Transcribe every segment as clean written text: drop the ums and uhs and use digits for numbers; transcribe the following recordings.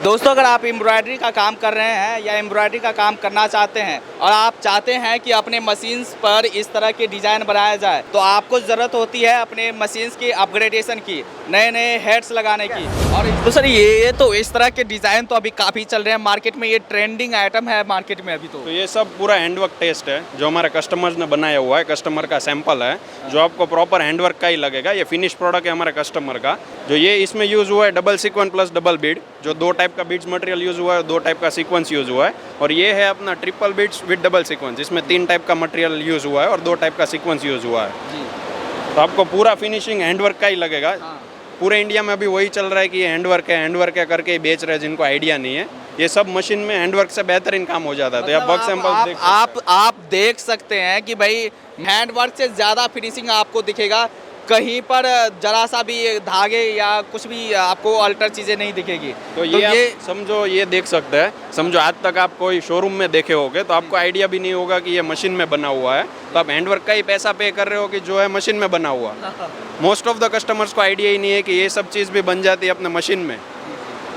दोस्तों, अगर आप एम्ब्रॉयडरी का काम कर रहे हैं या एम्ब्रॉयडरी का काम करना चाहते हैं और आप चाहते हैं कि अपने मशीन्स पर इस तरह के डिज़ाइन बनाया जाए, तो आपको ज़रूरत होती है अपने मशीन्स की अपग्रेडेशन की, नए नए हेड्स लगाने की। और तो सर ये तो इस तरह के डिज़ाइन तो अभी काफ़ी चल रहे हैं मार्केट में, ये ट्रेंडिंग आइटम है मार्केट में अभी तो ये सब पूरा हैंडवर्क टेस्ट है जो हमारे कस्टमर्स ने बनाया हुआ है, कस्टमर का सैंपल है जो आपको प्रॉपर हैंडवर्क का ही लगेगा। ये फिनिश प्रोडक्ट है हमारे कस्टमर का। जो ये इसमें यूज़ हुआ है double sequence plus double Beed, जो 2 टाइप का बीड्स मटेरियल यूज़ हुआ है, 2 टाइप का सीक्वेंस यूज़ हुआ है। और ये है अपना triple beads with double sequence, इसमें 3 टाइप का मटेरियल यूज़ हुआ है और 2 टाइप का सीक्वेंस यूज़ हुआ है। तो आपको पूरा फिनिशिंग हैंडवर्क का ही लगेगा। पूरे इंडिया में अभी वही चल रहा है कि ये हैंडवर्क है करके बेच रहे हैं, जिनको आइडिया नहीं है। ये सब मशीन में हैंडवर्क से बेहतरीन काम हो जाता है। तो आप वर्क सैंपल आप देख सकते हैं कि भाई हैंडवर्क से ज़्यादा फिनिशिंग आपको दिखेगा, कहीं पर जरा सा भी धागे या कुछ भी आपको अल्टर चीज़ें नहीं दिखेगी। तो ये समझो, ये देख सकते हैं। समझो आज तक आप कोई शोरूम में देखे होगे तो आपको आइडिया भी नहीं होगा कि ये मशीन में बना हुआ है। तो आप हैंडवर्क का ही पैसा पे कर रहे हो कि जो है मशीन में बना हुआ। मोस्ट ऑफ द कस्टमर्स को आइडिया ही नहीं है कि ये सब चीज़ भी बन जाती है अपने मशीन में।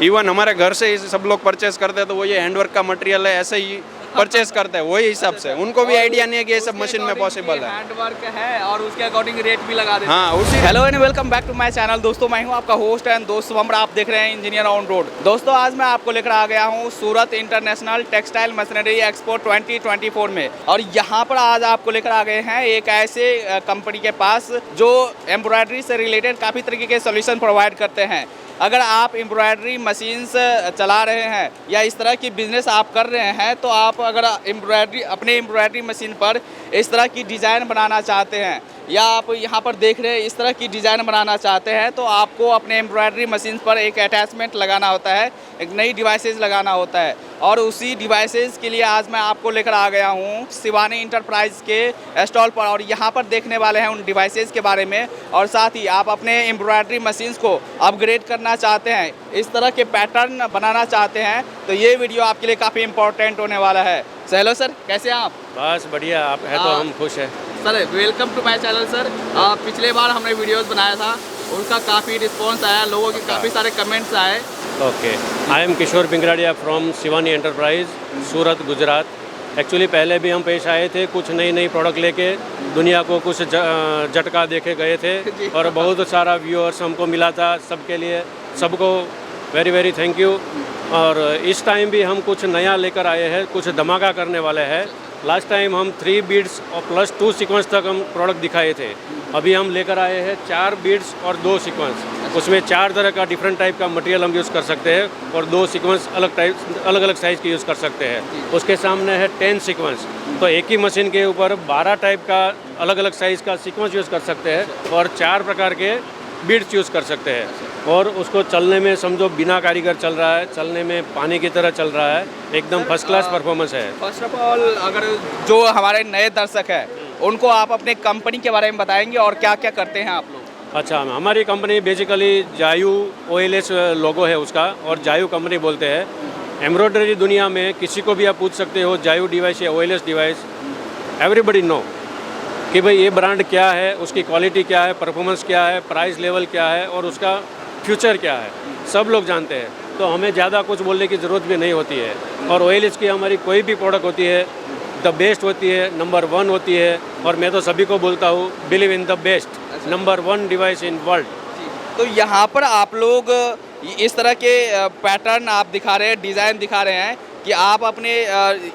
इवन हमारे घर से ही सब लोग परचेस करते हैं तो वो ये हैंडवर्क का मटेरियल है ऐसे ही परचेस करते हैं, वही हिसाब से। उनको भी आइडिया नहीं है कि ये सब मशीन में पॉसिबल है। हैंडवर्क है और उसके अकॉर्डिंग रेट भी लगा देते हैं। हाँ, उसी। Hello and welcome back to my channel. दोस्तों, मैं हूं आपका होस्ट एंड दोस्त शुभम। आप देख रहे हैं इंजीनियर ऑन रोड। दोस्तों, आज मैं आपको लेकर आ गया हूं सूरत इंटरनेशनल टेक्सटाइल मशीनरी एक्सपो 2024 में। और यहां पर आज आपको लेकर आ गए हैं एक ऐसे कंपनी के पास जो एम्ब्रॉयडरी से रिलेटेड काफ़ी तरीके के सोल्यूशन प्रोवाइड करते हैं। अगर आप एम्ब्रॉयडरी मशीन्स चला रहे हैं या इस तरह की बिज़नेस आप कर रहे हैं, तो आप अगर अपने एम्ब्रॉयडरी मशीन पर इस तरह की डिज़ाइन बनाना चाहते हैं या आप यहाँ पर देख रहे हैं इस तरह की डिज़ाइन बनाना चाहते हैं, तो आपको अपने एम्ब्रॉयडरी मशीन पर एक अटैचमेंट लगाना होता है, एक नई डिवाइसेस लगाना होता है। और उसी डिवाइसेस के लिए आज मैं आपको लेकर आ गया हूँ शिवानी इंटरप्राइज के स्टॉल पर, और यहाँ पर देखने वाले हैं उन डिवाइसेस के बारे में। और साथ ही आप अपने एम्ब्रॉयडरी मशीन्स को अपग्रेड करना चाहते हैं, इस तरह के पैटर्न बनाना चाहते हैं, तो ये वीडियो आपके लिए काफ़ी इंपॉर्टेंट होने वाला है। हेलो सर, कैसे हैं आप? बस बढ़िया, आप है तो हम खुश हैं। Sir welcome to my channel sir. पिछले बार हमने वीडियोस बनाया था, उनका काफ़ी रिस्पांस आया, लोगों के काफ़ी सारे कमेंट्स आए। Okay, I am Kishor Pingradia from Shivani enterprise, Surat, Gujarat. Actually पहले भी हम पेश आए थे कुछ नई प्रोडक्ट लेके, दुनिया को कुछ झटका देके गए थे और बहुत सारा व्यूअर्स हमको मिला था। सबके लिए सबको वेरी वेरी थैंक यू। और इस टाइम भी हम कुछ नया लेकर आए हैं, कुछ धमाका करने वाले हैं। लास्ट टाइम हम 3 बीड्स और प्लस 2 सीक्वेंस तक हम प्रोडक्ट दिखाए थे। अभी हम लेकर आए हैं 4 बीड्स और 2 सीक्वेंस। उसमें 4 तरह का डिफरेंट टाइप का मटेरियल हम यूज़ कर सकते हैं और 2 सीक्वेंस अलग अलग साइज़ के यूज़ कर सकते हैं। उसके सामने है 10 सीक्वेंस, तो एक ही मशीन के ऊपर 12 टाइप का अलग अलग साइज़ का सीक्वेंस यूज़ कर सकते हैं और 4 प्रकार के बीड्स यूज़ कर सकते हैं। और उसको चलने में समझो बिना कारीगर चल रहा है, चलने में पानी की तरह चल रहा है, एकदम फर्स्ट क्लास परफॉर्मेंस है। फर्स्ट ऑफ ऑल, अगर जो हमारे नए दर्शक हैं उनको आप अपने कंपनी के बारे में बताएंगे और क्या क्या करते हैं आप लोग? अच्छा, हमारी कंपनी बेसिकली जायू OLS लोगो है उसका, और जायू कंपनी बोलते हैं। एम्ब्रॉयडरी दुनिया में किसी को भी आप पूछ सकते हो जायू डिवाइस या OLS डिवाइस, एवरीबडी नो कि भाई ये ब्रांड क्या है, उसकी क्वालिटी क्या है, परफॉर्मेंस क्या है, प्राइस लेवल क्या है और उसका फ्यूचर क्या है, सब लोग जानते हैं। तो हमें ज़्यादा कुछ बोलने की ज़रूरत भी नहीं होती है। और OLS की हमारी कोई भी प्रोडक्ट होती है द बेस्ट होती है, नंबर 1 होती है। और मैं तो सभी को बोलता हूँ, believe in the best, number 1 device in world. तो यहाँ पर आप लोग इस तरह के पैटर्न आप दिखा रहे हैं, डिज़ाइन दिखा रहे हैं कि आप अपने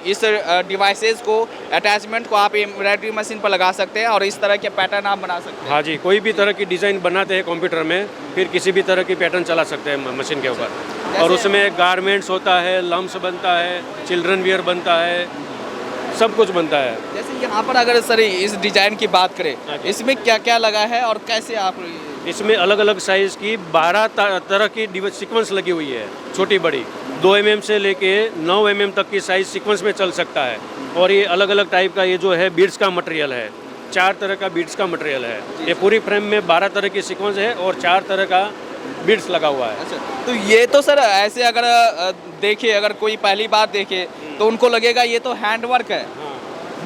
इस डिवाइसेस को, अटैचमेंट को आप एम्ब्रॉयडरी मशीन पर लगा सकते हैं और इस तरह के पैटर्न आप बना सकते हैं। हाँ जी, कोई भी तरह की डिज़ाइन बनाते हैं कंप्यूटर में, फिर किसी भी तरह की पैटर्न चला सकते हैं मशीन के ऊपर। और उसमें गारमेंट्स होता है, लम्स बनता है, चिल्ड्रन वियर बनता है, सब कुछ बनता है। जैसे यहाँ पर अगर सर इस डिज़ाइन की बात करें, इसमें क्या क्या लगा है और कैसे आप? इसमें अलग अलग साइज़ की 12 तरह की सीक्वेंस लगी हुई है, छोटी बड़ी। 2 mm से लेके 9 mm तक की साइज़ सीक्वेंस में चल सकता है। और ये अलग अलग टाइप का ये जो है बीड्स का मटेरियल है, 4 तरह का बीड्स का मटेरियल है। ये पूरी फ्रेम में 12 तरह की सीक्वेंस है और 4 तरह का बीड्स लगा हुआ है। अच्छा, तो ये तो सर ऐसे अगर देखे, अगर कोई पहली बार देखे तो उनको लगेगा ये तो हैंडवर्क है।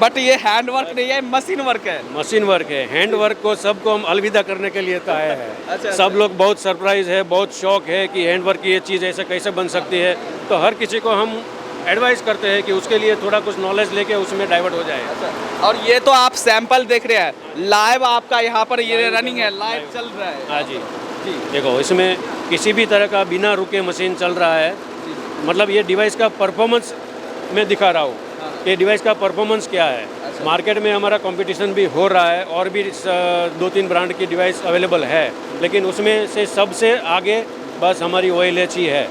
बट ये हैंड वर्क नहीं है, मशीन वर्क है। मशीन वर्क है, हैंड वर्क को सबको हम अलविदा करने के लिए तो आए हैं। अच्छा, सब लोग बहुत सरप्राइज है, बहुत शौक है कि हैंड वर्क की ये चीज़ ऐसे कैसे बन सकती है। तो हर किसी को हम एडवाइस करते हैं कि उसके लिए थोड़ा कुछ नॉलेज लेके उसमें डाइवर्ट हो जाए। और ये तो आप सैंपल देख रहे हैं, लाइव आपका यहाँ पर ये रनिंग है, लाइव चल रहा है। हाँ जी, देखो इसमें किसी भी तरह का बिना रुके मशीन चल रहा है। मतलब ये डिवाइस का परफॉर्मेंस मैं दिखा रहा हूँ कि डिवाइस का परफॉर्मेंस क्या है। मार्केट में हमारा कंपटीशन भी हो रहा है और भी 2-3 ब्रांड की डिवाइस अवेलेबल है, लेकिन उसमें से सबसे आगे बस हमारी OLH ही है।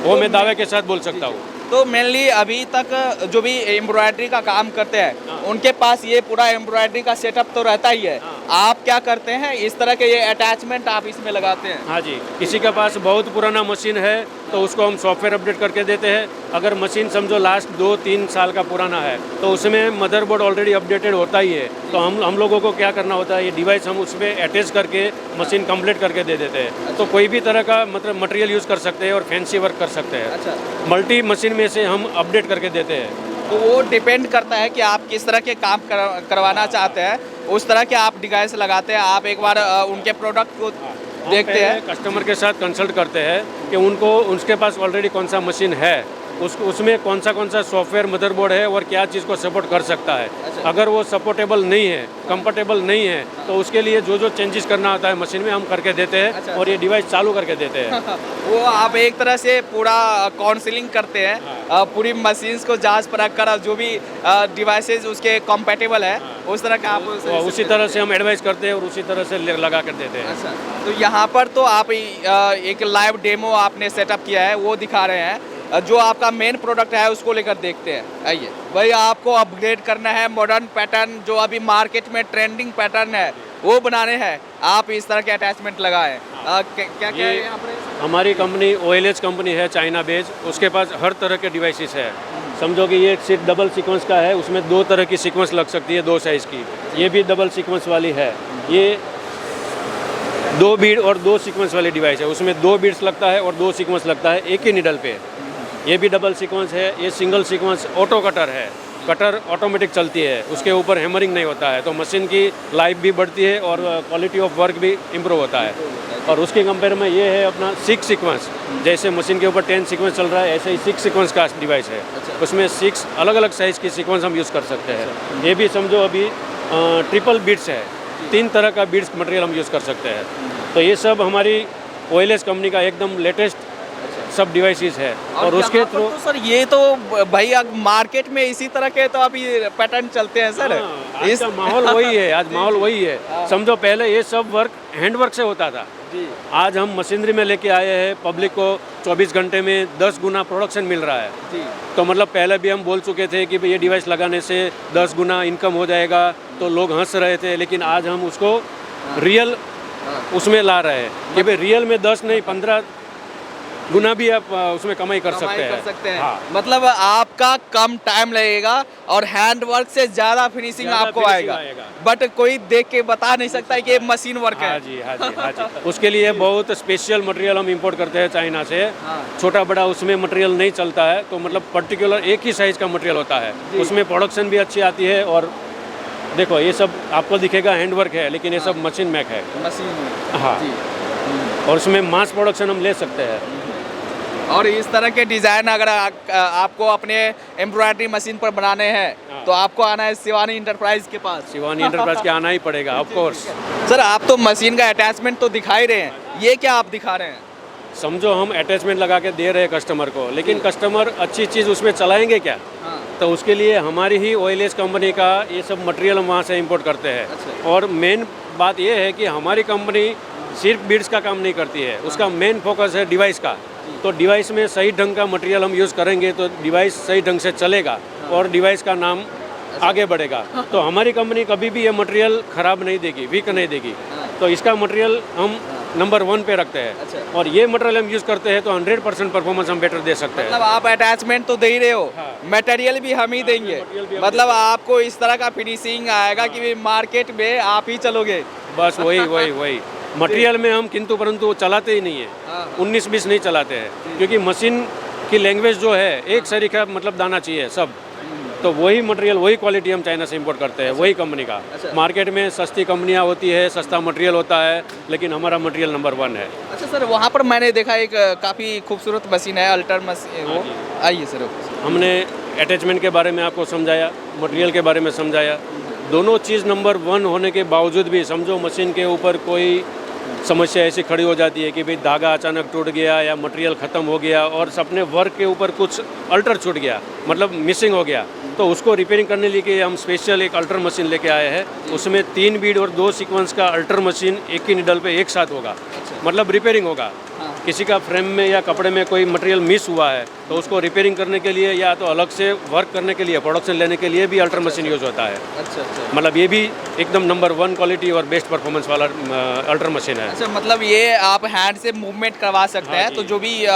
वो मैं दावे के साथ बोल सकता हूँ। तो मेनली अभी तक जो भी एम्ब्रॉयडरी का काम करते हैं उनके पास ये पूरा एम्ब्रॉयडरी का सेटअप तो रहता ही है। आप क्या करते हैं, इस तरह के ये अटैचमेंट आप इसमें लगाते हैं? हाँ जी, किसी के पास बहुत पुराना मशीन है तो उसको हम सॉफ्टवेयर अपडेट करके देते हैं। अगर मशीन समझो लास्ट 2-3 साल का पुराना है तो उसमें मदरबोर्ड ऑलरेडी अपडेटेड होता ही है। तो हम लोगों को क्या करना होता है, ये डिवाइस हम उसमें अटैच करके मशीन कंप्लीट करके दे देते हैं। तो कोई भी तरह का मतलब मटेरियल यूज़ कर सकते हैं और फैंसी वर्क कर सकते हैं। मल्टी मशीन में से हम अपडेट करके देते हैं। तो वो डिपेंड करता है कि आप किस तरह के काम करवाना चाहते हैं, उस तरह के आप डिवाइस लगाते हैं। आप एक बार उनके प्रोडक्ट को देखते हैं, कस्टमर के साथ कंसल्ट करते हैं कि उनको उसके पास ऑलरेडी कौन सा मशीन है, उसमें कौन सा सॉफ्टवेयर मदरबोर्ड है और क्या चीज़ को सपोर्ट कर सकता है। अगर वो सपोर्टेबल नहीं है, कंफर्टेबल नहीं है, तो उसके लिए जो चेंजेस करना होता है मशीन में हम करके देते हैं और ये डिवाइस चालू करके देते हैं। वो आप एक तरह से पूरा काउंसलिंग करते हैं, पूरी मशीन्स को जांच परख कर जो भी डिवाइसेज उसके कंपैटिबल है उस तरह का आप उसी तरह से हम एडवाइस करते हैं और उसी तरह से लगा कर देते हैं। अच्छा, तो यहाँ पर तो आप एक लाइव डेमो आपने सेटअप किया है, वो दिखा रहे हैं। जो आपका मेन प्रोडक्ट है उसको लेकर देखते हैं। आइए भाई, आपको अपग्रेड करना है, मॉडर्न पैटर्न जो अभी मार्केट में ट्रेंडिंग पैटर्न है वो बनाने हैं, आप इस तरह के अटैचमेंट लगाएं। क्या क्या है यहाँ पर? हमारी कंपनी OLH कंपनी है, चाइना बेस्ड। उसके पास हर तरह के डिवाइसेस है। समझो कि ये एक सिर्फ डबल सीक्वेंस का है, उसमें 2 तरह की सीक्वेंस लग सकती है, 2 साइज़ की। ये भी डबल सीक्वेंस वाली है। ये 2 बीड और 2 सीक्वेंस वाली डिवाइस है। उसमें 2 बीड्स लगता है और 2 सीक्वेंस लगता है एक ही निडल पे। ये भी डबल सीक्वेंस है। ये सिंगल सीक्वेंस ऑटो कटर है, कटर ऑटोमेटिक चलती है, उसके ऊपर हैमरिंग नहीं होता है, तो मशीन की लाइफ भी बढ़ती है और क्वालिटी ऑफ वर्क भी इम्प्रूव होता है। और उसके कंपेयर में ये है अपना 6 सीक्वेंस। जैसे मशीन के ऊपर 10 सीक्वेंस चल रहा है, ऐसे ही 6 सीक्वेंस का डिवाइस है। उसमें 6 अलग अलग साइज़ की सीक्वेंस हम यूज़ कर सकते हैं। ये भी समझो अभी ट्रिपल बीड्स है, 3 तरह का बीड्स मटेरियल हम यूज़ कर सकते हैं। तो ये सब हमारी OLH कंपनी का एकदम लेटेस्ट सब डिवाइसेस है। और उसके थ्रू तो सर ये तो भाई मार्केट में इसी तरह के तो अभी पैटर्न चलते हैं सर। आज का माहौल वही है, आज माहौल वही है। समझो पहले ये सब वर्क हैंड वर्क से होता था, आज हम मशीनरी में लेके आए हैं। पब्लिक को 24 घंटे में 10 गुना प्रोडक्शन मिल रहा है। तो मतलब पहले भी हम बोल चुके थे कि ये डिवाइस लगाने से 10 गुना इनकम हो जाएगा, तो लोग हंस रहे थे। लेकिन आज हम उसको रियल उसमें ला रहे हैं कि भाई रियल में 10 नहीं 15 गुना भी आप उसमें कमाई कर सकते हैं। हाँ। मतलब आपका कम टाइम लगेगा और हैंड वर्क से ज़्यादा फिनिशिंग आपको आएगा। बट कोई देख के बता नहीं सकता है कि ये मशीन वर्क है। हाँ जी, हाँ जी, हाँ जी। उसके लिए बहुत स्पेशल मटेरियल हम इंपोर्ट करते हैं चाइना से। छोटा बड़ा उसमें मटेरियल नहीं चलता है, तो मतलब पर्टिकुलर एक ही साइज़ का मटेरियल होता है। उसमें प्रोडक्शन भी अच्छी आती है। और देखो ये सब आपको दिखेगा हैंड वर्क है, लेकिन ये सब मशीन मेक है। मशीन, हाँ। और उसमें मास प्रोडक्शन हम ले सकते हैं। और इस तरह के डिज़ाइन अगर आपको अपने एम्ब्रॉयडरी मशीन पर बनाने हैं तो आपको आना है शिवानी इंटरप्राइज के पास। शिवानी इंटरप्राइज के आना ही पड़ेगा, ऑफ कोर्स। सर आप तो मशीन का अटैचमेंट तो दिखा ही रहे हैं, ये क्या आप दिखा रहे हैं? समझो हम अटैचमेंट लगा के दे रहे हैं कस्टमर को, लेकिन कस्टमर अच्छी चीज़ उसमें चलाएंगे क्या? तो उसके लिए हमारी ही OLH कंपनी का ये सब मटेरियल हम वहाँ से इंपोर्ट करते हैं। और मेन बात ये है कि हमारी कंपनी सिर्फ बीड्स का काम नहीं करती है, उसका मेन फोकस है डिवाइस का। तो डिवाइस में सही ढंग का मटेरियल हम यूज़ करेंगे तो डिवाइस सही ढंग से चलेगा और डिवाइस का नाम आगे बढ़ेगा। तो हमारी कंपनी कभी भी ये मटेरियल ख़राब नहीं देगी, वीक नहीं देगी। तो इसका मटेरियल हम नंबर 1 पे रखते हैं। और ये मटेरियल हम यूज़ करते हैं तो 100% परफॉर्मेंस हम बेटर दे सकते हैं। मतलब आप अटैचमेंट तो दे ही रहे हो, मटेरियल भी हम ही देंगे। मतलब आपको इस तरह का फिनिशिंग आएगा कि मार्केट में आप ही चलोगे। बस वही मटेरियल में हम किंतु परंतु चलाते ही नहीं है, 19-20 नहीं चलाते हैं। क्योंकि मशीन की लैंग्वेज जो है एक सरीका मतलब दाना चाहिए सब। तो वही मटेरियल वही क्वालिटी हम चाइना से इंपोर्ट करते हैं, वही कंपनी का। अच्छा। मार्केट में सस्ती कंपनियां होती है, सस्ता मटेरियल होता है, लेकिन हमारा मटेरियल नंबर 1 है। अच्छा सर, वहाँ पर मैंने देखा एक काफ़ी खूबसूरत मशीन है, अल्टर मशीन, वो आइए सर। हमने अटैचमेंट के बारे में आपको समझाया, मटेरियल के बारे में समझाया। दोनों चीज़ नंबर 1 होने के बावजूद भी समझो मशीन के ऊपर कोई समस्या ऐसी खड़ी हो जाती है कि भाई धागा अचानक टूट गया या मटेरियल ख़त्म हो गया और अपने वर्क के ऊपर कुछ अल्टर छूट गया, मतलब मिसिंग हो गया, तो उसको रिपेयरिंग करने के हम स्पेशल एक अल्टर मशीन लेके आए हैं। उसमें 3 बीड और 2 सीक्वेंस का अल्टर मशीन एक ही निडल पे एक साथ होगा, मतलब रिपेयरिंग होगा। किसी का फ्रेम में या कपड़े में कोई मटेरियल मिस हुआ है तो उसको रिपेयरिंग करने के लिए या तो अलग से वर्क करने के लिए, प्रोडक्शन लेने के लिए भी अल्टर मशीन यूज होता है। अच्छा अच्छा। मतलब ये भी एकदम नंबर 1 क्वालिटी और बेस्ट परफॉर्मेंस वाला अल्टर मशीन है। अच्छा, मतलब ये आप हैंड से मूवमेंट करवा सकते हैं, तो जो भी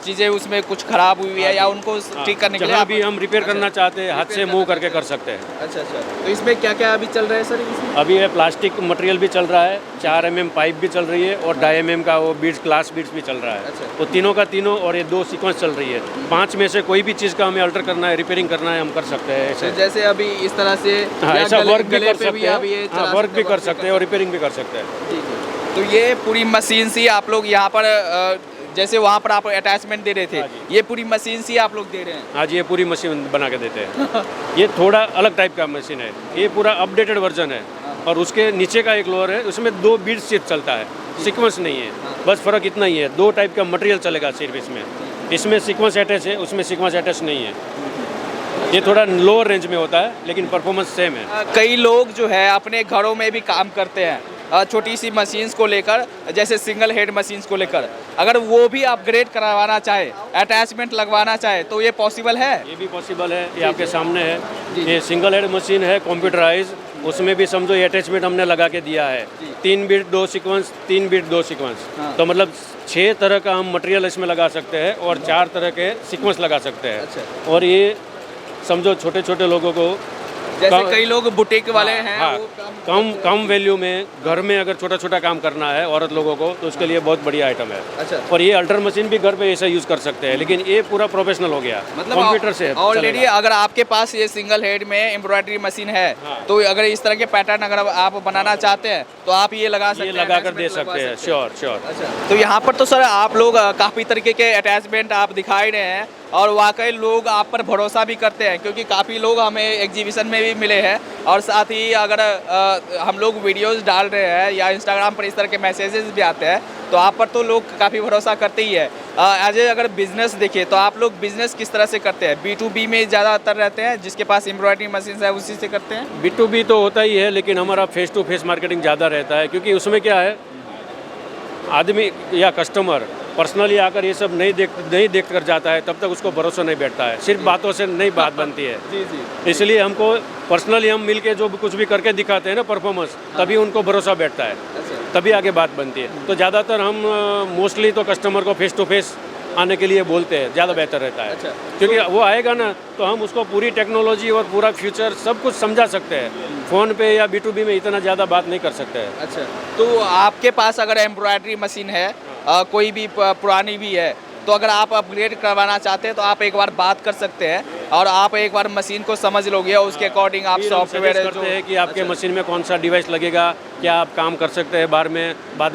चीज़ें उसमें कुछ खराब हुई है या उनको ठीक करने के लिए जहाँ आप- भी हम रिपेयर करना चाहते हैं हाथ से मूव करके कर सकते हैं। अच्छा अच्छा। तो इसमें क्या क्या अभी चल रहा है सर इसमें? अभी ये प्लास्टिक मटेरियल भी चल रहा है, 4 mm पाइप भी चल रही है और 2.5 mm का वो बीड्स, ग्लास बीड्स भी चल रहा है। अच्छा। तो तीनों का तीनों और ये 2 सीक्वेंस चल रही है। 5 में से कोई भी चीज़ का हमें अल्टर करना है, रिपेयरिंग करना है, हम कर सकते हैं तो ऐसे। जैसे अभी इस तरह से हाँ, या ऐसा गले- वर्क भी गले कर पे सकते आप ये हैं। चला हाँ, वर्क सकते भी हैं, कर सकते हैं और रिपेयरिंग भी कर सकते हैं। ठीक है। तो ये पूरी मशीन सी आप लोग यहाँ पर जैसे वहाँ पर आप अटैचमेंट दे रहे थे, हाँ ये पूरी मशीन सी आप लोग दे रहे हैं? आज ये पूरी मशीन बना के देते हैं। ये थोड़ा अलग टाइप का मशीन है, ये पूरा अपडेटेड वर्जन है। और उसके नीचे का एक लोअर है, उसमें 2 बीड सिर्फ चलता है, सीक्वेंस नहीं है। बस फ़र्क इतना ही है, 2 टाइप का मटेरियल चलेगा सिर्फ इसमें। इसमें सीक्वेंस अटैच है, उसमें सीक्वेंस अटैच नहीं है। ये थोड़ा लोअर रेंज में होता है लेकिन परफॉर्मेंस सेम है। कई लोग जो है अपने घरों में भी काम करते हैं छोटी सी मशीन्स को लेकर, जैसे सिंगल हेड मशीन्स को लेकर, अगर वो भी अपग्रेड करवाना चाहे, अटैचमेंट लगवाना चाहे, तो ये पॉसिबल है? ये भी पॉसिबल है, ये आपके सामने है। ये सिंगल हेड मशीन है, कंप्यूटराइज। उसमें भी समझो ये अटैचमेंट हमने लगा के दिया है, 3 बीट 2 सीक्वेंस, 3 बीट 2 सीक्वेंस। हाँ। तो मतलब 6 तरह का हम मटेरियल इसमें लगा सकते हैं और 4 तरह के सीक्वेंस लगा सकते हैं। अच्छा। और ये समझो छोटे छोटे लोगों को जैसे कम- कई लोग बुटीक वाले हैं, हाँ, वो कम वैल्यू में घर में अगर छोटा छोटा काम करना है औरत लोगों को, तो उसके लिए बहुत बढ़िया आइटम है। अच्छा। और ये अल्टर मशीन भी घर पे ऐसा यूज़ कर सकते हैं, लेकिन ये पूरा प्रोफेशनल हो गया, मतलब कंप्यूटर से ऑलरेडी चलेगा। अगर आपके पास ये सिंगल हेड में एम्ब्रॉयडरी मशीन है, हाँ। तो अगर इस तरह के पैटर्न अगर आप बनाना चाहते हैं तो आप ये लगा सकते ये हैं, लगा कर attachment दे लगवा सकते हैं, श्योर श्योर। अच्छा। तो यहाँ पर तो सर आप लोग काफ़ी तरीके के अटैचमेंट आप दिखाई रहे हैं और वाकई लोग आप पर भरोसा भी करते हैं, क्योंकि काफ़ी लोग हमें एग्जीबिशन में भी मिले हैं और साथ ही अगर हम लोग वीडियोस डाल रहे हैं या इंस्टाग्राम पर इस तरह के मैसेजेस भी आते हैं, तो आप पर तो लोग काफ़ी भरोसा करते ही है। एज ए अगर बिजनेस देखिए तो आप लोग बिजनेस किस तरह से करते हैं? B2B में ज़्यादातर रहते हैं, जिसके पास एम्ब्रॉयडरी मशीन है उसी से करते हैं? B2B तो होता ही है, लेकिन हमारा फेस टू फेस मार्केटिंग ज़्यादा रहता है, क्योंकि उसमें क्या है, आदमी या कस्टमर पर्सनली आकर ये सब नहीं देख कर जाता है, तब तक उसको भरोसा नहीं बैठता है। सिर्फ बातों से नहीं बात बनती है। जी जी। इसलिए हमको पर्सनली हम मिलके जो भी कुछ भी करके दिखाते हैं ना परफॉर्मेंस, तभी उनको भरोसा बैठता है, तभी आगे बात बनती है। तो ज़्यादातर हम मोस्टली तो कस्टमर को फेस टू फेस आने के लिए बोलते हैं, ज़्यादा बेहतर रहता है। अच्छा। क्योंकि वो आएगा ना तो हम उसको पूरी टेक्नोलॉजी और पूरा फ्यूचर सब कुछ समझा सकते हैं। फ़ोन पे या B2B में इतना ज़्यादा बात नहीं कर सकते हैं। अच्छा। तो आपके पास अगर एम्ब्रॉयडरी मशीन है, कोई भी पुरानी भी है, तो अगर आप अपग्रेड करवाना चाहते हैं तो आप एक बार बात कर सकते हैं और आप एक बार मशीन को समझ लोगे और उसके अकॉर्डिंग आप फिर हम सॉफ्टवेयर suggest करते हैं कि आपके मशीन में कौन सा डिवाइस लगेगा, क्या आप काम कर सकते हैं बाद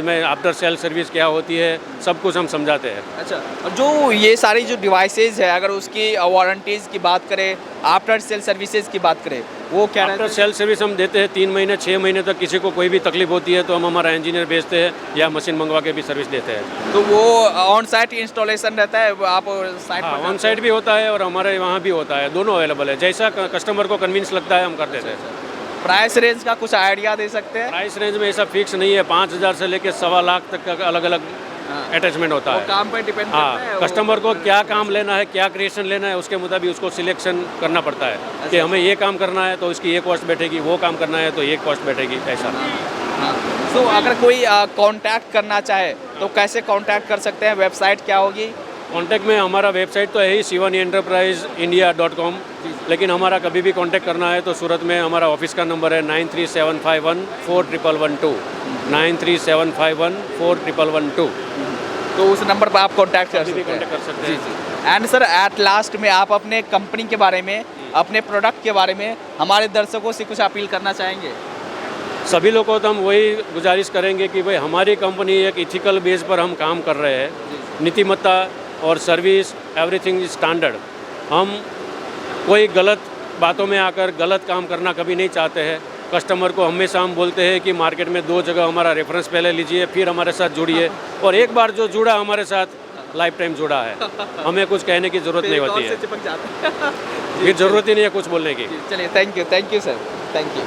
में आफ्टर सेल सर्विस क्या होती है, सब कुछ हम समझाते हैं। अच्छा। और जो ये सारी जो डिवाइसेज है, अगर उसकी वारंटीज़ की बात करें, आफ्टर सेल सर्विसेज की बात करें, वो क्या आफ्टर रहता है? सेल सर्विस हम देते हैं 3 महीने 6 महीने तक। किसी को कोई भी तकलीफ होती है तो हम हमारा इंजीनियर भेजते हैं या मशीन मंगवा के भी सर्विस देते हैं। तो वो ऑन साइट इंस्टॉलेशन रहता है, आप साइट हाँ, पर ऑन साइट भी होता है और हमारे वहाँ भी होता है, दोनों अवेलेबल है। जैसा कस्टमर को कन्वींस लगता है हम कर देते हैं। प्राइस रेंज का कुछ आइडिया दे सकते हैं? प्राइस रेंज में ऐसा फिक्स नहीं है, 5,000 से लेकर 1.25 लाख तक का अलग अलग अटैचमेंट होता वो है। काम पर डिपेंड करता है। हाँ, कस्टमर को क्या काम लेना है, क्या क्रिएशन लेना है, उसके मुताबिक उसको सिलेक्शन करना पड़ता है कि हमें ये काम करना है तो इसकी ये कॉस्ट बैठेगी, वो काम करना है तो ये कॉस्ट बैठेगी, ऐसा। तो अगर कोई कांटेक्ट करना चाहे तो कैसे कांटेक्ट कर सकते हैं? वेबसाइट क्या होगी? कॉन्टैक्ट में हमारा वेबसाइट तो है ही shivani-enterprise-india.com, लेकिन हमारा कभी भी कांटेक्ट करना है तो सूरत में हमारा ऑफिस का नंबर है 9375141112 9375141112। तो उस नंबर पर आप कांटेक्ट कर कभी भी सकते हैं। कांटेक्ट कर सकते हैं। एंड सर एट लास्ट में आप अपने कंपनी के बारे में अपने प्रोडक्ट के बारे में हमारे दर्शकों से कुछ अपील करना चाहेंगे? सभी लोगों को तो हम वही गुजारिश करेंगे कि भाई हमारी कंपनी एक इथिकल बेस पर हम काम कर रहे हैं, नीतिमत्ता और सर्विस एवरीथिंग इज स्टैंडर्ड। हम कोई गलत बातों में आकर गलत काम करना कभी नहीं चाहते हैं। कस्टमर को हमेशा हम बोलते हैं कि मार्केट में 2 जगह हमारा रेफरेंस पहले लीजिए, फिर हमारे साथ जुड़िए, और एक बार जो जुड़ा हमारे साथ लाइफ टाइम जुड़ा है। हमें कुछ कहने की ज़रूरत नहीं होती है, चिपक जाते हैं। फिर ज़रूरत ही नहीं है कुछ बोलने की। चलिए, thank you sir, thank you.